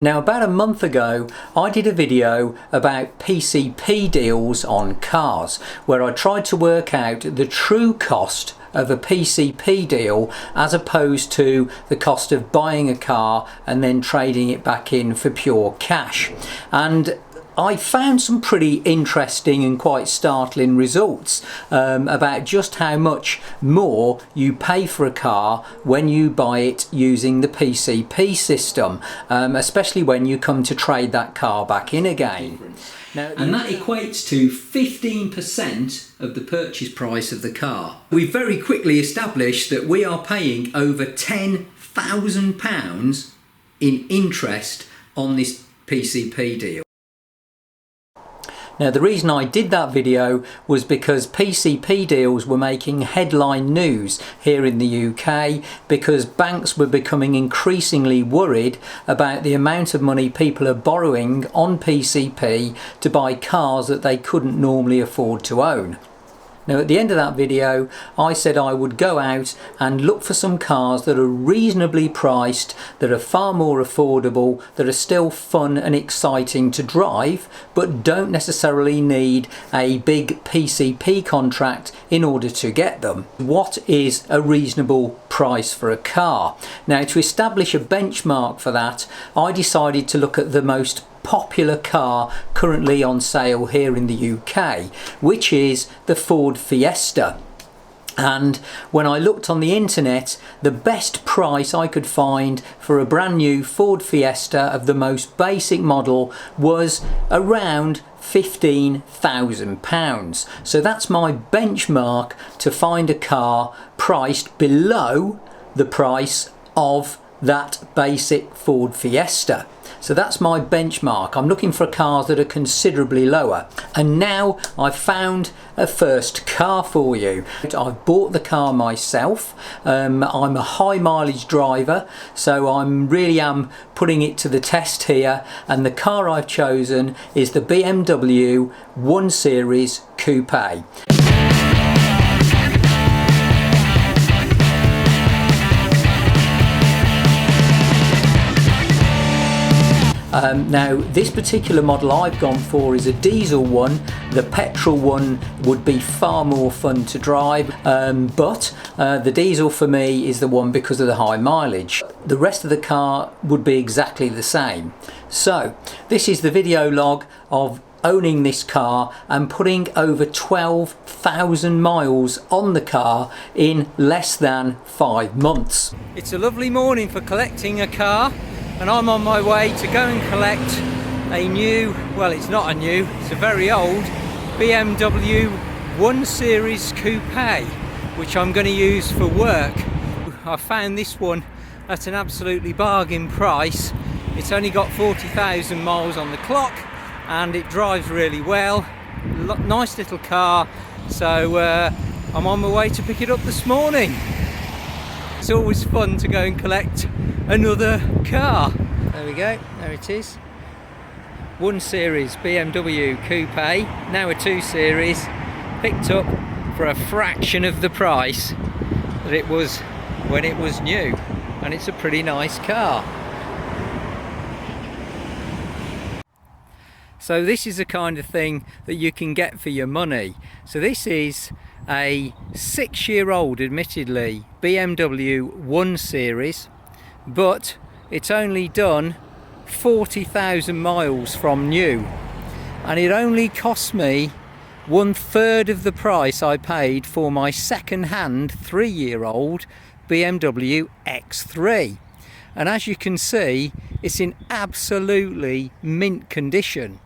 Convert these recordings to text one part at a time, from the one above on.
Now, about a month ago I did a video about PCP deals on cars where I tried to work out the true cost of a PCP deal as opposed to the cost of buying a car and then trading it back in for pure cash. And I found some pretty interesting and quite startling results about just how much more you pay for a car when you buy it using the PCP system, especially when you come to trade that car back in again. Now, and that equates to 15% of the purchase price of the car. We very quickly established that we are paying over £10,000 in interest on this PCP deal. Now, the reason I did that video was because PCP deals were making headline news here in the UK because banks were becoming increasingly worried about the amount of money people are borrowing on PCP to buy cars that they couldn't normally afford to own. Now, at the end of that video I said I would go out and look for some cars that are reasonably priced, that are far more affordable, that are still fun and exciting to drive but don't necessarily need a big PCP contract in order to get them. What is a reasonable price for a car? Now, to establish a benchmark for that, I decided to look at the most popular car currently on sale here in the UK, which is the Ford Fiesta. And when I looked on the internet, the best price I could find for a brand new Ford Fiesta of the most basic model was around £15,000. So that's my benchmark to find a car priced below the price of that basic Ford Fiesta. So that's my benchmark. I'm looking for cars that are considerably lower. And now I've found a first car for you. I've bought the car myself. I'm a high mileage driver, so I really am putting it to the test here. And the car I've chosen is the BMW 1 Series Coupe. Now, this particular model I've gone for is a diesel one. The petrol one would be far more fun to drive, but the diesel for me is the one because of the high mileage. The rest of the car would be exactly the same. So this is the video log of owning this car and putting over 12,000 miles on the car in less than 5 months. It's a lovely morning for collecting a car, and I'm on my way to go and collect a new, well, it's not a new, it's a very old BMW 1 Series Coupe, which I'm going to use for work. I found this one at an absolutely bargain price. It's only got 40,000 miles on the clock and it drives really well. Nice little car, so I'm on my way to pick it up this morning. It's always fun to go and collect another car. There we go, there it is. 1 Series BMW Coupe, now a 2 Series, picked up for a fraction of the price that it was when it was new, and it's a pretty nice car. So this is the kind of thing that you can get for your money. So this is a 6-year-old, admittedly, BMW 1 Series, but it's only done 40,000 miles from new, and it only cost me 1/3 of the price I paid for my second-hand 3-year-old BMW X3. And as you can see, it's in absolutely mint condition.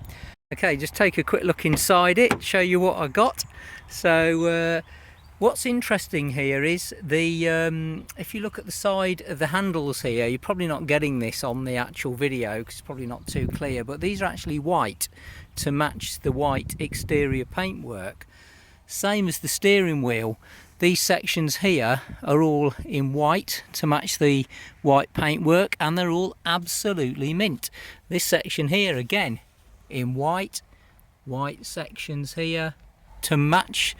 Okay, just take a quick look inside it, show you what I got. So what's interesting here is the if you look at the side of the handles here, you're probably not getting this on the actual video because it's probably not too clear, but these are actually white to match the white exterior paintwork. Same as the steering wheel. These sections here are all in white to match the white paintwork, and they're all absolutely mint. This section here again in white sections here to match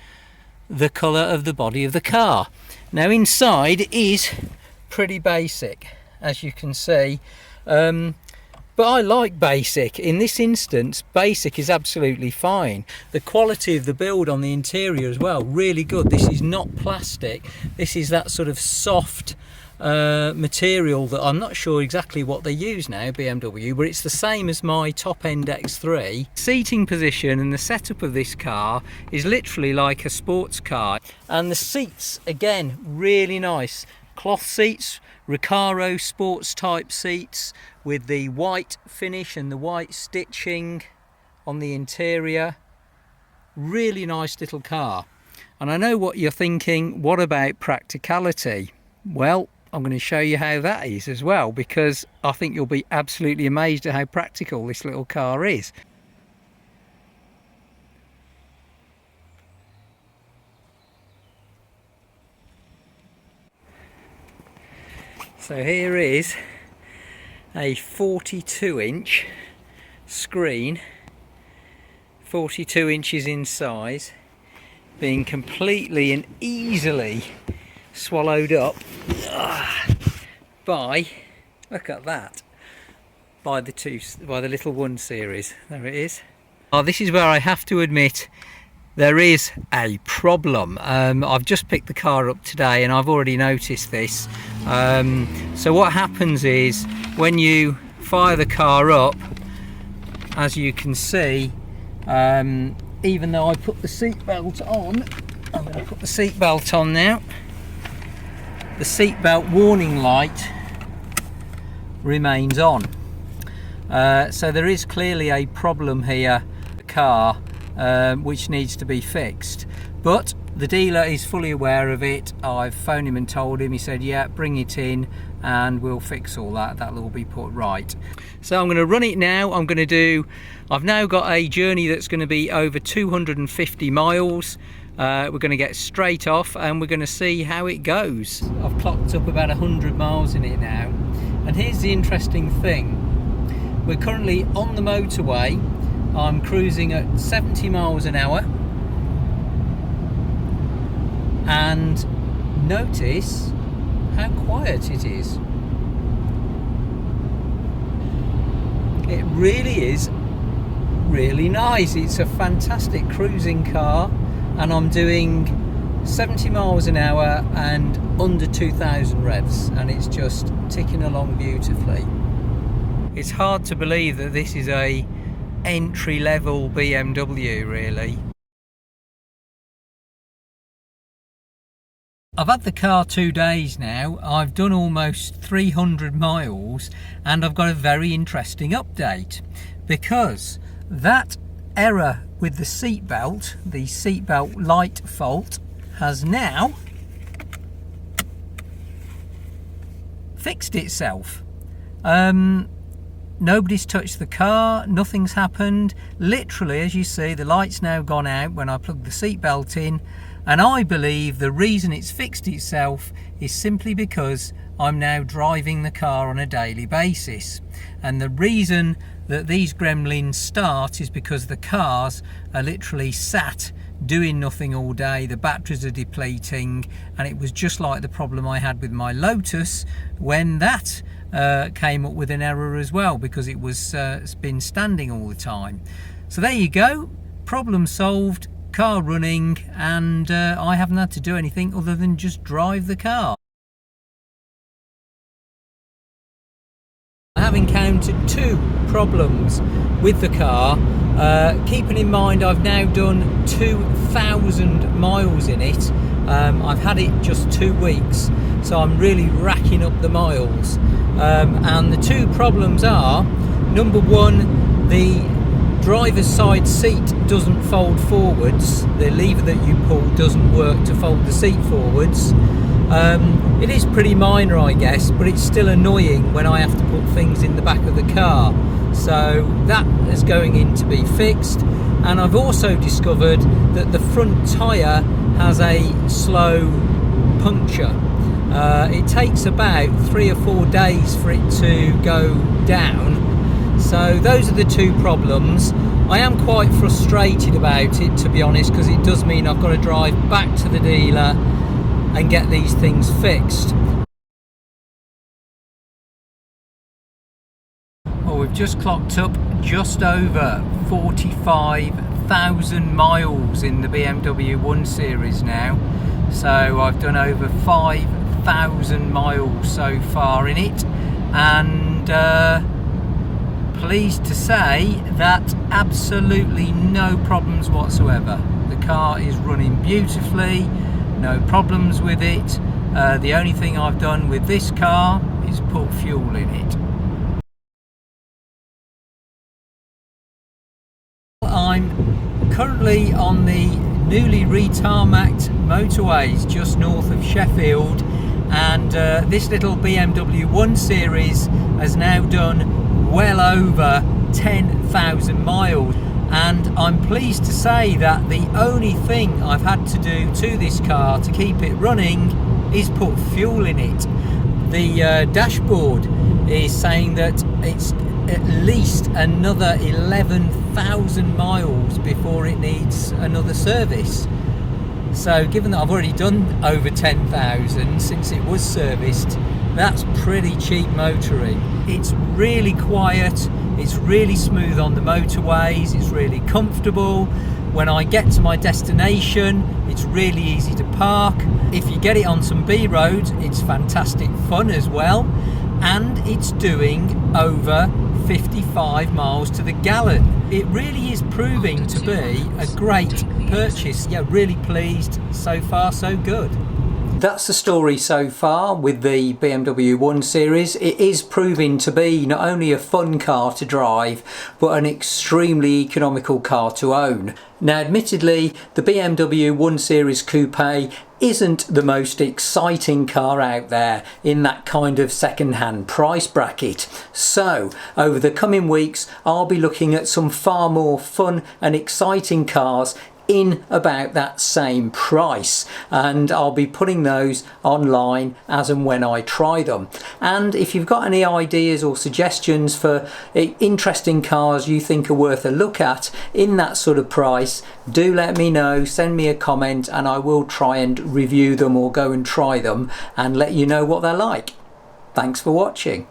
the colour of the body of the car. Now inside is pretty basic, as you can see. But I like basic. In this instance, basic is absolutely fine. The quality of the build on the interior as well, really good. This is not plastic. This is that sort of soft material that I'm not sure exactly what they use now, BMW, but it's the same as my top-end X3. Seating position and the setup of this car is literally like a sports car. And the seats, again, really nice. Cloth seats, Recaro sports type seats with the white finish and the white stitching on the interior. Really nice little car. And I know what you're thinking, what about practicality? Well, I'm going to show you how that is as well, because I think you'll be absolutely amazed at how practical this little car is. So here is a 42-inch screen, 42 inches in size, being completely and easily swallowed up by, look at that, by the little 1 Series. There it is. Oh, this is where I have to admit there is a problem. I've just picked the car up today and I've already noticed this. So what happens is when you fire the car up, as you can see, even though I put the seatbelt on, I'm going to put the seatbelt on now, the seatbelt warning light remains on. So there is clearly a problem here, the car, which needs to be fixed, but the dealer is fully aware of it. I've phoned him and told him. He said, yeah, bring it in and we'll fix all that. That'll all be put right. So I'm going to run it now. I've now got a journey that's going to be over 250 miles. We're going to get straight off and we're going to see how it goes. I've clocked up about 100 miles in it now, and here's the interesting thing. We're currently on the motorway. I'm cruising at 70 miles an hour, and notice how quiet it is. It really is really nice. It's a fantastic cruising car, and I'm doing 70 miles an hour and under 2,000 revs, and it's just ticking along beautifully. It's hard to believe that this is a entry-level BMW, really. I've had the car 2 days now. I've done almost 300 miles and I've got a very interesting update, because that error with the seatbelt light fault, has now fixed itself. Nobody's touched the car, nothing's happened. Literally, as you see, the light's now gone out when I plug the seatbelt in, and I believe the reason it's fixed itself is simply because I'm now driving the car on a daily basis. And the reason that these gremlins start is because the cars are literally sat doing nothing all day, the batteries are depleting, and it was just like the problem I had with my Lotus when that came up with an error as well, because it was it's been standing all the time. So there you go, problem solved, car running, and I haven't had to do anything other than just drive the car. I have encountered 2 problems with the car, keeping in mind I've now done 2,000 miles in it. I've had it just 2 weeks, so I'm really racking up the miles, and the 2 problems are, number 1, the driver's side seat doesn't fold forwards. The lever that you pull doesn't work to fold the seat forwards. It is pretty minor, I guess, but it's still annoying when I have to put things in the back of the car. So that is going in to be fixed. And I've also discovered that the front tyre has a slow puncture. It takes about 3 or 4 days for it to go down. So those are the 2 problems. I am quite frustrated about it, to be honest, because it does mean I've got to drive back to the dealer and get these things fixed. Well, we've I've just clocked up just over 45,000 miles in the BMW 1 Series now. So I've done over 5,000 miles so far in it, and pleased to say that absolutely no problems whatsoever. The car is running beautifully, no problems with it. The only thing I've done with this car is put fuel in it. I'm currently on the newly retarmacked motorways just north of Sheffield, and this little BMW 1 Series has now done well over 10,000 miles, and I'm pleased to say that the only thing I've had to do to this car to keep it running is put fuel in it. The dashboard is saying that it's at least another 11,000 miles before it needs another service. So given that I've already done over 10,000 since it was serviced, that's pretty cheap motoring. It's really quiet, it's really smooth on the motorways, it's really comfortable. When I get to my destination, it's really easy to park. If you get it on some B roads, it's fantastic fun as well. And it's doing over 55 miles to the gallon. It really is proving to be a great purchase. Yeah, really pleased. So far, so good. That's the story so far with the BMW 1 Series. It is proving to be not only a fun car to drive, but an extremely economical car to own. Now, admittedly, the BMW 1 Series Coupe isn't the most exciting car out there in that kind of second-hand price bracket. So, over the coming weeks, I'll be looking at some far more fun and exciting cars in about that same price, and I'll be putting those online as and when I try them. And if you've got any ideas or suggestions for interesting cars you think are worth a look at in that sort of price, do let me know, send me a comment, and I will try and review them or go and try them and let you know what they're like. Thanks for watching.